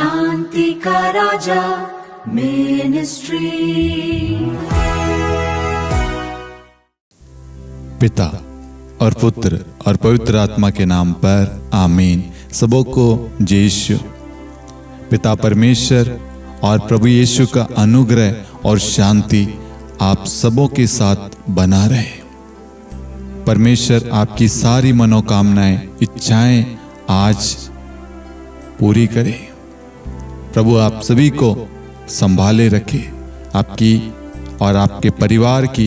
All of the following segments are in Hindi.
शांति का राजा मिनिस्ट्री। पिता और पुत्र और पवित्र आत्मा के नाम पर आमीन। सबों को जय यीशु। पिता परमेश्वर और प्रभु यीशु का अनुग्रह और शांति आप सबों के साथ बना रहे। परमेश्वर आपकी सारी मनोकामनाएं, इच्छाएं आज पूरी करे। प्रभु आप सभी को संभाले रखे। आपकी और आपके परिवार की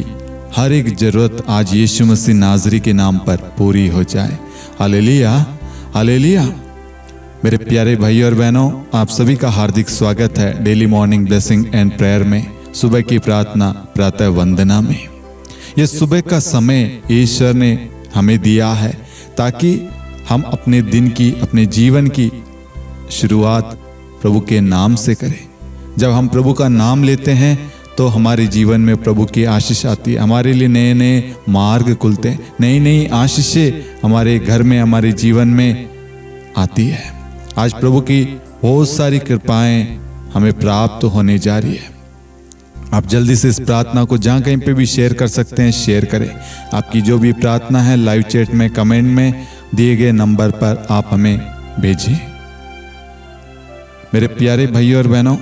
हर एक जरूरत आज यीशु मसीह नाज़री के नाम पर पूरी हो जाए। Hallelujah, hallelujah. मेरे प्यारे भाई और बहनों, आप सभी का हार्दिक स्वागत है daily morning blessing and prayer में, सुबह की प्रार्थना प्रातः वंदना में। यह सुबह का समय ईश्वर ने हमें दिया है ताकि हम अपने दिन की, अपने जीवन की शुरुआत प्रभु के नाम से करें। जब हम प्रभु का नाम लेते हैं तो हमारे जीवन में प्रभु की आशीष आती है। हमारे लिए नए नए मार्ग खुलते हैं, नई नई आशीषें हमारे घर में, हमारे जीवन में आती है। आज प्रभु की बहुत सारी कृपाएं हमें प्राप्त होने जा रही है। आप जल्दी से इस प्रार्थना को जहाँ कहीं पे भी शेयर कर सकते हैं, शेयर करें। आपकी जो भी प्रार्थना है लाइव चैट में, कमेंट में दिए गए नंबर पर आप हमें भेजिए। मेरे प्यारे भाइयों और बहनों,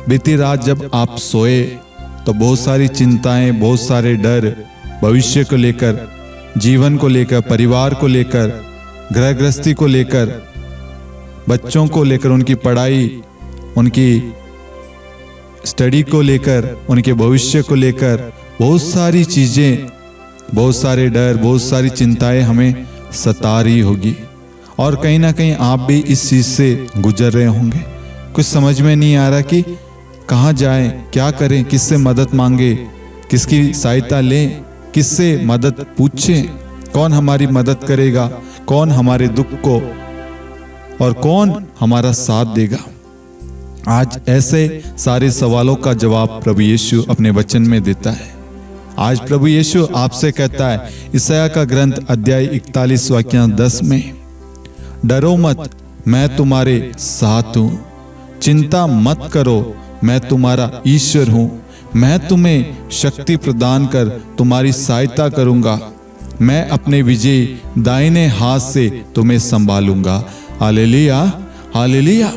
बीती रात जब आप सोए तो बहुत सारी चिंताएं, बहुत सारे डर, भविष्य को लेकर, जीवन को लेकर, परिवार को लेकर, गृह गृहस्थी को लेकर, बच्चों को लेकर, उनकी पढ़ाई, उनकी स्टडी को लेकर, उनके भविष्य को लेकर बहुत सारी चीजें, बहुत सारे डर, बहुत सारी चिंताएं हमें सता रही होगी। और कहीं ना कहीं आप भी इस चीज से गुजर रहे होंगे। कुछ समझ में नहीं आ रहा कि कहाँ जाएं, क्या करें, किससे मदद मांगे, किसकी सहायता लें, किससे मदद पूछें, कौन हमारी मदद करेगा, कौन हमारे दुख को और कौन हमारा साथ देगा। आज ऐसे सारे सवालों का जवाब प्रभु यीशु अपने वचन में देता है। आज प्रभु यीशु आपसे कहता है, यशायाह का ग्रंथ अध्याय 41 वाक्य 10 में, डरो मत, मैं तुम्हारे साथ हूं, चिंता मत करो, मैं तुम्हारा ईश्वर हूं, मैं तुम्हें शक्ति प्रदान कर तुम्हारी सहायता करूंगा, मैं अपने विजय दाहिने हाथ से तुम्हें संभालूंगा। Hallelujah, hallelujah.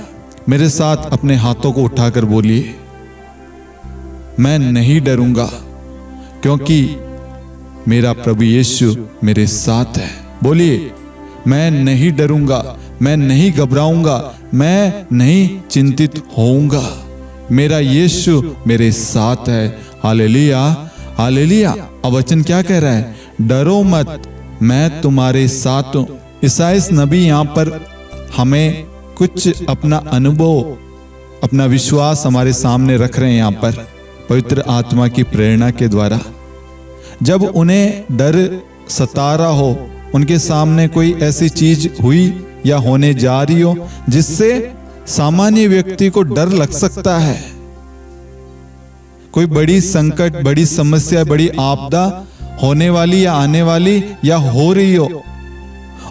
मेरे साथ अपने हाथों को उठाकर बोलिए, मैं नहीं डरूंगा क्योंकि मेरा प्रभु यीशु मेरे साथ है। बोलिए, मैं नहीं डरूंगा, मैं नहीं घबराऊंगा, मैं नहीं चिंतित होऊंगा, मेरा यीशु मेरे साथ है। Hallelujah, hallelujah. अब वचन क्या कह रहा है? डरो मत, मैं तुम्हारे साथ हूं। ईसाइया नबी यहां पर हमें कुछ अपना अनुभव, अपना विश्वास हमारे सामने रख रहे हैं यहां पर पवित्र आत्मा की प्रेरणा के द्वारा। जब उन्हें डर सता रहा हो, उनके सामने कोई ऐसी चीज हुई या होने जा रही हो जिससे सामान्य व्यक्ति को डर लग सकता है, कोई बड़ी संकट, बड़ी समस्या, बड़ी आपदा होने वाली या आने वाली या हो रही हो,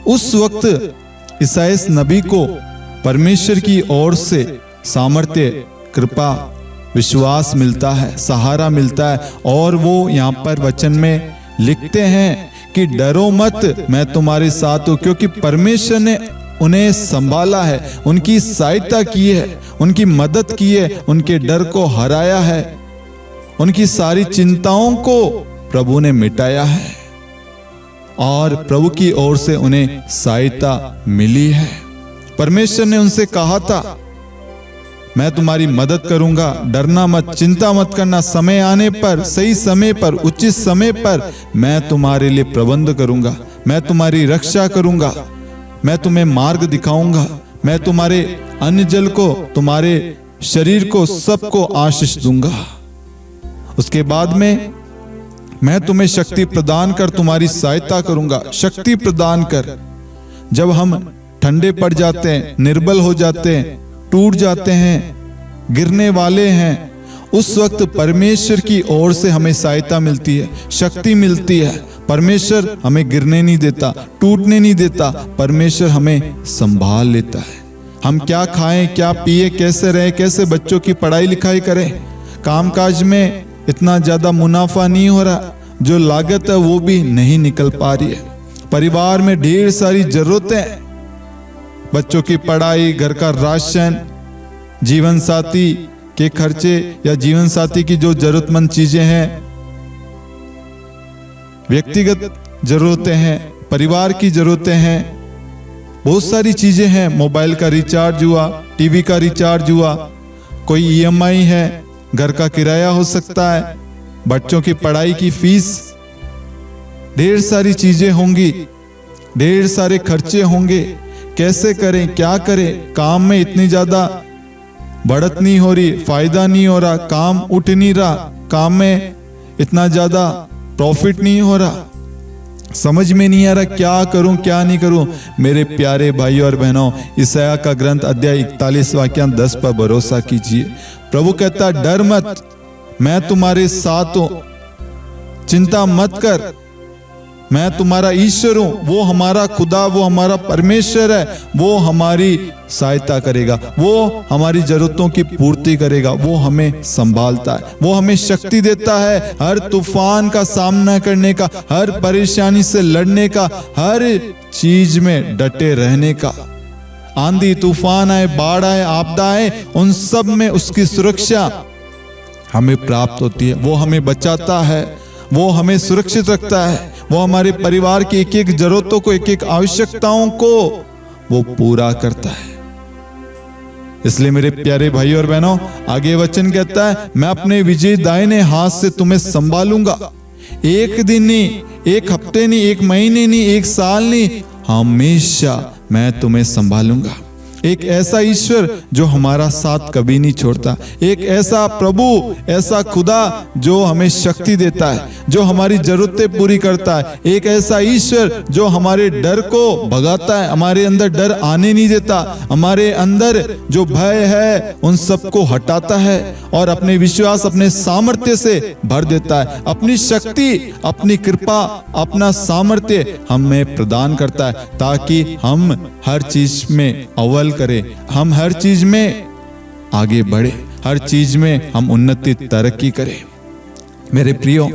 उस वक्त ईसाइया नबी को परमेश्वर की ओर से सामर्थ्य, कृपा, विश्वास मिलता है, सहारा मिलता है। और वो यहाँ पर वचन में लिखते हैं कि डरो मत, मैं तुम्हारे साथ हूं, क्योंकि परमेश्वर ने उन्हें संभाला है, उनकी सहायता की है, उनकी मदद की है, उनके डर को हराया है, उनकी सारी चिंताओं को प्रभु ने मिटाया है और प्रभु की ओर से उन्हें सहायता मिली है। परमेश्वर ने उनसे कहा था, मैं तुम्हारी मदद करूंगा, डरना मत, चिंता मत करना, समय आने पर, सही समय पर, उचित समय पर मैं तुम्हारे लिए प्रबंध करूंगा, मैं तुम्हारी रक्षा करूंगा, मैं तुम्हें मार्ग दिखाऊंगा, मैं तुम्हारे अन्न जल को, तुम्हारे शरीर को, सबको आशीष दूंगा। उसके बाद में मैं तुम्हें शक्ति प्रदान कर तुम्हारी सहायता करूंगा। शक्ति प्रदान कर। जब हम ठंडे पड़ जाते हैं, निर्बल हो जाते हैं, टूट जाते हैं, गिरने वाले हैं, उस वक्त परमेश्वर की ओर से हमें सहायता मिलती है, शक्ति मिलती है। परमेश्वर हमें गिरने नहीं देता, टूटने नहीं देता, परमेश्वर हमें संभाल लेता है। हम क्या खाएं, क्या पिए, कैसे रहें, कैसे बच्चों की पढ़ाई लिखाई करें। कामकाज में इतना ज्यादा मुनाफा नहीं हो रहा, जो लागत है वो भी नहीं निकल पा रही है। परिवार में ढेर सारी जरूरतें, बच्चों की पढ़ाई, घर का राशन, जीवन साथी के खर्चे या जीवन साथी की जो जरूरतमंद चीजें हैं, व्यक्तिगत जरूरतें हैं, परिवार की जरूरतें हैं, बहुत सारी चीजें हैं। मोबाइल का रिचार्ज हुआ, टीवी का रिचार्ज हुआ, कोई ईएमआई है, घर का किराया हो सकता है, बच्चों की पढ़ाई की फीस, ढेर सारी चीजें होंगी, ढेर सारे खर्चे होंगे। कैसे करें, क्या करें? काम में इतनी ज्यादा बढ़त नहीं हो रही, फायदा नहीं हो रहा, काम उठ नहीं रहा, काम में इतना ज्यादा प्रॉफिट नहीं हो रहा, समझ में नहीं आ रहा क्या करूं क्या नहीं करूं। मेरे प्यारे भाइयों और बहनों, यशायाह का ग्रंथ अध्याय 41 वाक्य 10 पर भरोसा कीजिए। प्रभु कहता, डर मत, मैं तुम्हारे साथ हूं, चिंता मत कर, मैं तुम्हारा ईश्वर हूं। वो हमारा खुदा, वो हमारा परमेश्वर है, वो हमारी सहायता करेगा, वो हमारी जरूरतों की पूर्ति करेगा, वो हमें संभालता है, वो हमें शक्ति देता है हर तूफान का सामना करने का, हर परेशानी से लड़ने का, हर चीज में डटे रहने का। आंधी तूफान आए, बाढ़ आए, आपदा आए, उन सब में उसकी सुरक्षा हमें प्राप्त होती है। वो हमें बचाता है, वो हमें सुरक्षित रखता है, वो हमारे परिवार की एक एक जरूरतों को, एक एक आवश्यकताओं को वो पूरा करता है। इसलिए मेरे प्यारे भाइयों और बहनों, आगे वचन कहता है, मैं अपने विजयी दाहिने हाथ से तुम्हें संभालूंगा। एक दिन नहीं, एक हफ्ते नहीं, एक महीने नहीं, एक साल नहीं, हमेशा मैं तुम्हें संभालूंगा। एक ऐसा ईश्वर जो हमारा साथ कभी नहीं छोड़ता, एक ऐसा प्रभु, ऐसा खुदा जो हमें शक्ति देता है, जो हमारी जरूरतें पूरी करता है, एक ऐसा ईश्वर जो हमारे डर को भगाता है, हमारे अंदर डर आने नहीं देता, हमारे अंदर जो भय है उन सबको हटाता है और अपने विश्वास, अपने सामर्थ्य से भर देता है। अपनी शक्ति, अपनी कृपा, अपना सामर्थ्य हमें प्रदान करता है ताकि हम हर चीज में अव्वल करें, हम हर चीज में आगे बढ़े, हर चीज में हम उन्नति तरक्की करें। मेरे प्रियो,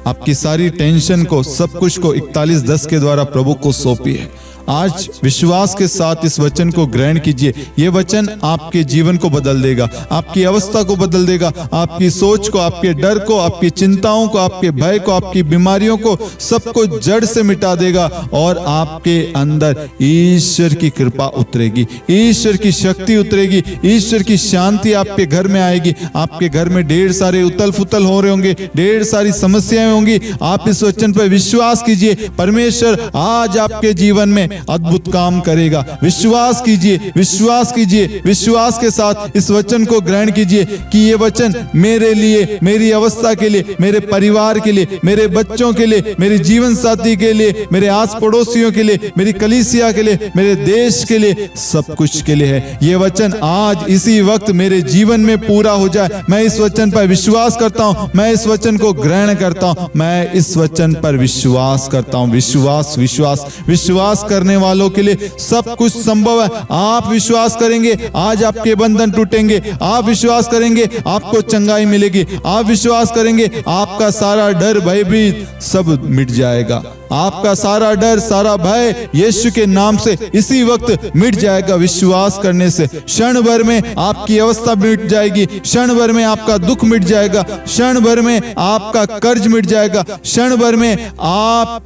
आपकी सारी टेंशन को, सब कुछ को 41:10 के द्वारा प्रभु को सौंपिए। आज विश्वास के साथ इस वचन को ग्रहण कीजिए। यह वचन आपके जीवन को बदल देगा, आपकी अवस्था को बदल देगा, आपकी सोच को, आपके डर को, आपकी चिंताओं को, आपके भय को, आपकी बीमारियों को, सबको जड़ से मिटा देगा और आपके अंदर ईश्वर की कृपा उतरेगी, ईश्वर की शक्ति उतरेगी, ईश्वर की शांति आपके घर में आएगी। आपके घर में ढेर सारे उथल फुथल हो रहे होंगे, ढेर सारी समस्याएं होंगी। आप इस वचन पर विश्वास कीजिए, परमेश्वर आज आपके जीवन में अद्भुत काम करेगा। विश्वास कीजिए, विश्वास कीजिए, विश्वास के साथ इस वचन को ग्रहण कीजिए कि ये वचन मेरे लिए, मेरी अवस्था के लिए, मेरे परिवार के लिए, मेरे बच्चों के लिए, मेरे जीवन साथी के लिए, मेरे आस पड़ोसियों के लिए, मेरी कलीसिया के लिए, मेरे देश के लिए, सब कुछ के लिए है। ये वचन आज इसी वक्त मेरे जीवन में पूरा हो जाए। मैं इस वचन पर विश्वास करता हूं, मैं इस वचन को ग्रहण करता हूं, मैं इस वचन पर विश्वास करता हूं। विश्वास, विश्वास, विश्वास करने वालों के लिए सब कुछ संभव है। आप विश्वास करेंगे, आज आपके बंधन टूटेंगे। आप विश्वास करेंगे, आपको चंगाई मिलेगी। आप विश्वास करेंगे, आपका सारा डर, भय भी सब मिट जाएगा। आपका सारा डर, सारा भय यीशु के नाम से इसी वक्त मिट जाएगा। विश्वास करने से क्षण भर में आपकी अवस्था मिट जाएगी, क्षण भर में आपका दुख मिट जाएगा, क्षण भर में आपका कर्ज मिट जाएगा, क्षण भर में आप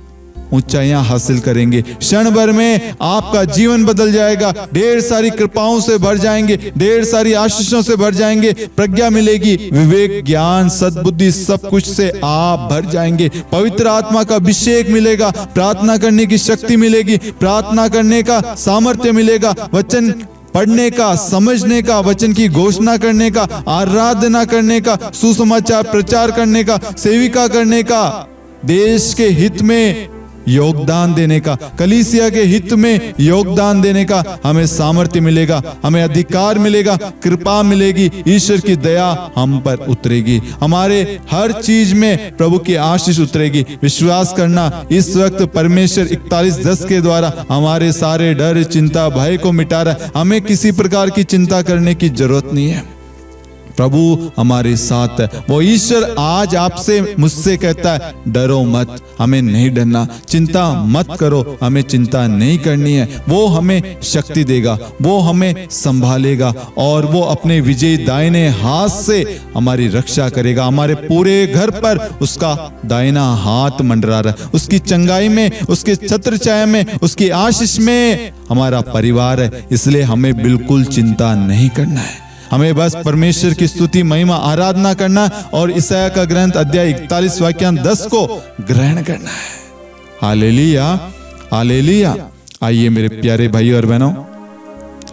ऊंचाइयां हासिल करेंगे, क्षण भर में आपका जीवन बदल जाएगा। ढेर सारी कृपाओं से भर जाएंगे, ढेर सारी आशीषों से भर जाएंगे, प्रज्ञा मिलेगी, विवेक, ज्ञान, सद्बुद्धि, सब कुछ से आप भर जाएंगे। पवित्र आत्मा का अभिषेक मिलेगा, प्रार्थना करने की शक्ति मिलेगी, प्रार्थना करने का सामर्थ्य मिलेगा, वचन पढ़ने का, समझने का, वचन की घोषणा करने का, आराधना करने का, सुसमाचार प्रचार करने का, सेविका करने का, देश के हित में योगदान देने का, कलीसिया के हित में योगदान देने का हमें सामर्थ्य मिलेगा, हमें अधिकार मिलेगा, कृपा मिलेगी, ईश्वर की दया हम पर उतरेगी, हमारे हर चीज में प्रभु की आशीष उतरेगी। विश्वास करना, इस वक्त परमेश्वर 41:10 के द्वारा हमारे सारे डर, चिंता, भय को मिटा रहा है। हमें किसी प्रकार की चिंता करने की जरूरत नहीं है। प्रभु हमारे साथ है। वो ईश्वर आज आपसे, मुझसे कहता है, डरो मत, हमें नहीं डरना, चिंता मत करो, हमें चिंता नहीं करनी है। वो हमें शक्ति देगा, वो हमें संभालेगा और वो अपने विजयी दाहिने हाथ से हमारी रक्षा करेगा। हमारे पूरे घर पर उसका दाहिना हाथ मंडरा रहा है। उसकी चंगाई में, उसके छत्र छाया में, उसकी आशीष में हमारा परिवार है। इसलिए हमें बिल्कुल चिंता नहीं करना है। हमें बस परमेश्वर की स्तुति, महिमा, आराधना करना और यशायाह का ग्रंथ अध्याय 41 वाक्य 10 को ग्रहण करना है। Hallelujah, hallelujah. आइए मेरे प्यारे भाई और बहनों,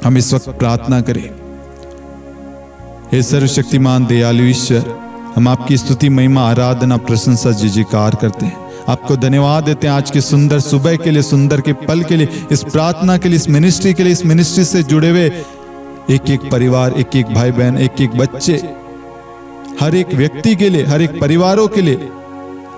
हम इस वक्त प्रार्थना करें। हे सर्वशक्तिमान दयालु ईश्वर, हम आपकी स्तुति, महिमा, आराधना, प्रशंसा, जयकार करते हैं। आपको धन्यवाद देते हैं आज की सुंदर सुबह के लिए, सुंदर के पल के लिए, इस प्रार्थना के लिए, इस मिनिस्ट्री के लिए, इस मिनिस्ट्री से जुड़े हुए एक एक परिवार, एक एक भाई बहन, एक एक बच्चे, हर एक व्यक्ति के लिए, हर एक परिवारों के लिए,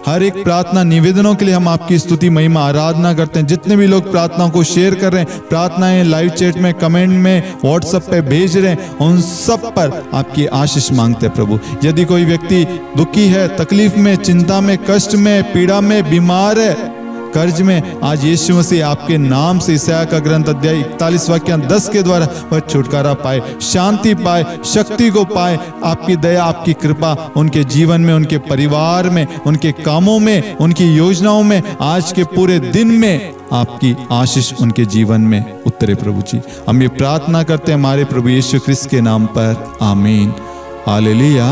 हर एक प्रार्थना निवेदनों के लिए हम आपकी स्तुति, महिमा, आराधना करते हैं। जितने भी लोग प्रार्थनाओं को शेयर कर रहे हैं, प्रार्थनाएं लाइव चैट में, कमेंट में, व्हाट्सएप पे भेज रहे हैं, उन सब पर आपकी आशीष मांगते हैं प्रभु। यदि कोई व्यक्ति दुखी है, तकलीफ में, चिंता में, कष्ट में, पीड़ा में, बीमार है, कर्ज में, आज यीशु मसीह आपके नाम से यशायाह का ग्रंथ अध्याय 41 वाक्य 10 के द्वारा वह छुटकारा पाए, शांति पाए, शक्ति को पाए। आपकी दया, आपकी कृपा उनके जीवन में, उनके परिवार में, उनके कामों में, उनकी योजनाओं में, आज के पूरे दिन में आपकी आशीष उनके जीवन में उतरे प्रभु जी। हम ये प्रार्थना करते हैं हमारे प्रभु यीशु ख्रिस्त के नाम पर, आमीन। Hallelujah,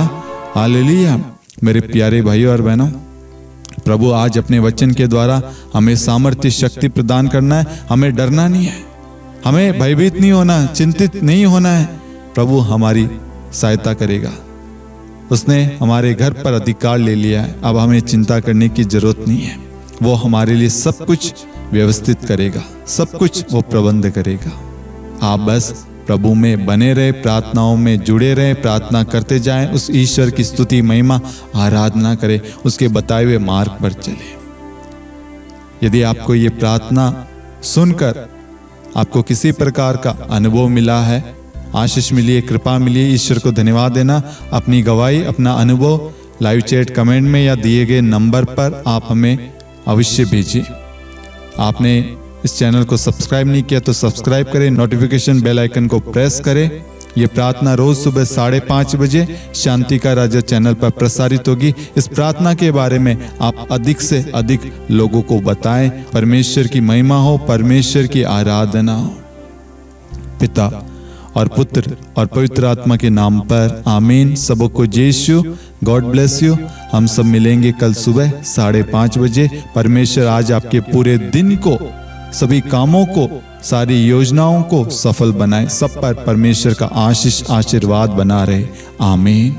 hallelujah. मेरे प्यारे भाइयों और बहनों, प्रभु आज अपने वचन के द्वारा हमें सामर्थ्य, शक्ति प्रदान करना है। हमें डरना नहीं है, हमें भयभीत नहीं होना, चिंतित नहीं होना है। प्रभु हमारी सहायता करेगा। उसने हमारे घर पर अधिकार ले लिया है, अब हमें चिंता करने की जरूरत नहीं है। वो हमारे लिए सब कुछ व्यवस्थित करेगा, सब कुछ वो प्रबंध करेगा। आप बस प्रभु में बने रहे, प्रार्थनाओं में जुड़े रहे, प्रार्थना करते जाएं, उस ईश्वर की स्तुति, महिमा, आराधना करें, उसके बताए हुए मार्ग पर चलें। यदि आपको ये प्रार्थना सुनकर आपको किसी प्रकार का अनुभव मिला है, आशीष मिली है, कृपा मिली है, ईश्वर को धन्यवाद देना। अपनी गवाही, अपना अनुभव लाइव चैट, कमेंट में या दिए गए नंबर पर आप हमें अवश्य भेजिए। आपने इस चैनल को सब्सक्राइब नहीं किया तो सब्सक्राइब करें, नोटिफिकेशन बेल आइकन को प्रेस करें। ये प्रार्थना रोज सुबह 5:30 बजे शांति का राजा चैनल पर प्रसारित होगी। इस प्रार्थना के बारे में आप अधिक से अधिक लोगों को बताएं। परमेश्वर की महिमा हो, परमेश्वर की आराधना हो। पिता और पुत्र और पवित्र आत्मा के नाम पर, आमीन। सबको यीशु, गॉड ब्लेस यू। हम सब मिलेंगे कल सुबह 5:30 बजे। परमेश्वर आज आपके पूरे दिन को, सभी कामों को, सारी योजनाओं को सफल बनाए। सब पर परमेश्वर का आशीष, आशीर्वाद बना रहे। आमीन।